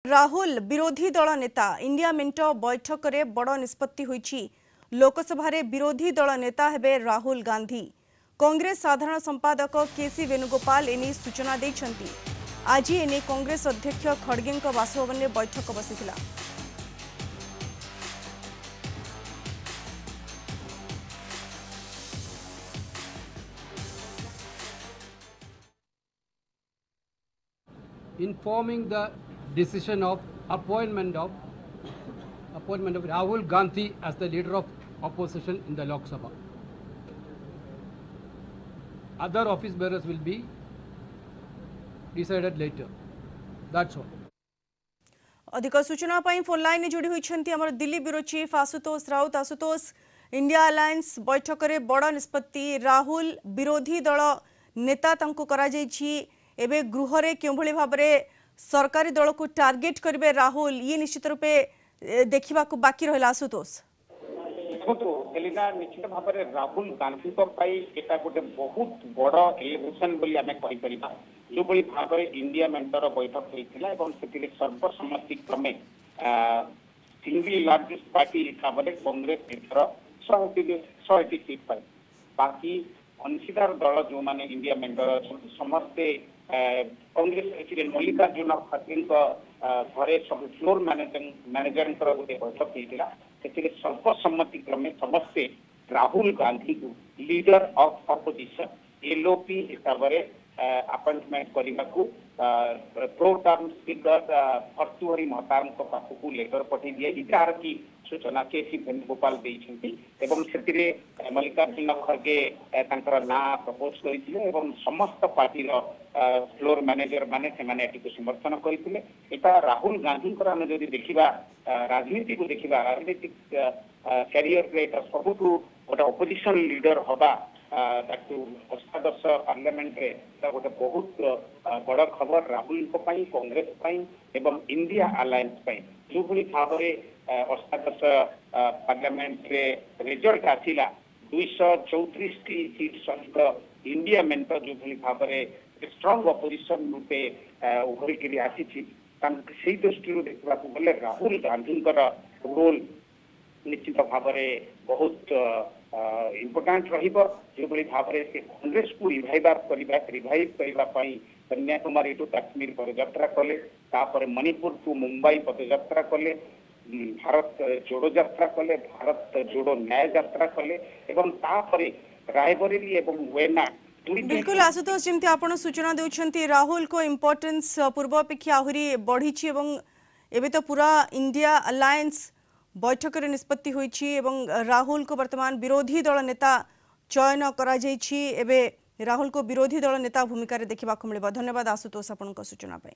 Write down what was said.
राहुल विरोधी दल नेता इंडिया मेंट बैठक में बड़ निष्पत्ति होईछि। लोकसभा रे विरोधी दल नेता हेबे राहुल गांधी। कांग्रेस साधारण संपादक केसी वेणुगोपाल एने सूचना दैछंती। आज एने कांग्रेस अध्यक्ष खड़गे बासभवन में बैठक बसिथिला। Informing the decision of appointment of Rahul Gandhi as the leader of opposition in the Lok Sabha. Other office bearers will be decided later. That's all. अधिक सूचना पाई फोन लाइन जोड़ी होइछंती हमर Delhi bureau chief Ashutosh Raut. Ashutosh, India alliance बैठक रे बड़ निष्पत्ति राहुल विरोधी दल नेता तंको करा जायछि। एबे गृह रे केभଳି भाबरे सरकारी दल को टार्गेट करिवे राहुल, ये निश्चित रूपे देखिबा को बाकी रहला। आशुतोष, निश्चित भाव में राहुल गांधी एटा गोटे बहुत बड़ एलिगेशन बोली आमे कहि परिबा। जो बड़ी भाव में इंडिया मेंटर बैठक होइतिला एवं सेतिले सर्वसम्मति क्रमे सिंगल लार्जेस्ट पार्टी हिसाब से कांग्रेस एथर 100 सीट पाए। बाकी अंशीदार दल जो माने इंडिया मेंटर समस्ते कांग्रेस प्रेसिडेंट मल्लिकार्जुन खड़गे घरे सब फ्लोर मैनेजर गोटे बैठक होता से सर्वसम्मति क्रमे समस्ते राहुल गांधी को लीडर ऑफ अपोजिशन एलओपी हिसाब से अपॉइंटमेंट करने को प्रो टर्म स्पीकर भर्तृहरि महतार पाखक लेटर पठे दिए जार की सूचना केसी वेणुगोपाल से मल्लिकार्जुन खड़गे ना प्रपोज करते समस्त पार्टी फ्लोर मैनेजर माने समर्थन करते। राहुल गांधी जब देखा राजनीति को देखा राजनीतिक कैरियर सबुठ गोटे अपोजिशन लीडर हवा अष्टादश पार्लियामेंट रे गोटे बहुत बड़ खबर राहुल कांग्रेस एवं इंडिया अलायंस जो भली भाव में अष्टादश पार्लियामेंट रे रिजल्ट आसिला 234 सीट सहित इंडिया मेंट जो भली भाव में स्ट्रांग अपोजिशन रूपे उभरी आसी से दृष्टि देखा गले राहुल गांधी रोल निश्चित भाव में बहुत इम्पोर्टाट जो भाव में कांग्रेस को रिवाइव करने कन्याकुमारी टू काश्मीर पदयात्रा कले, तापर मणिपुर टू मुंबई पदयात्रा कले, भारत जोड़ो यात्रा कले, भारत जोड़ो न्याय यात्रा कले एवं तापर रायबरेली एवं वेनाड। बिल्कुल आशुतोष, जमती आपण सूचना देउछंती राहुल को इम्पोर्टेंस पूर्व अपेक्षा आहुरी बढ़ी एवं एबे तो पूरा इंडिया अलायंस बैठक रे निष्पत्ति होईछि एवं राहुल को वर्तमान विरोधी दल नेता चयन करा जायछि। एबे राहुल को विरोधी दल नेता भूमिका रे देखिबा को मिलबो। धन्यवाद आशुतोष आपन को सूचना पाई।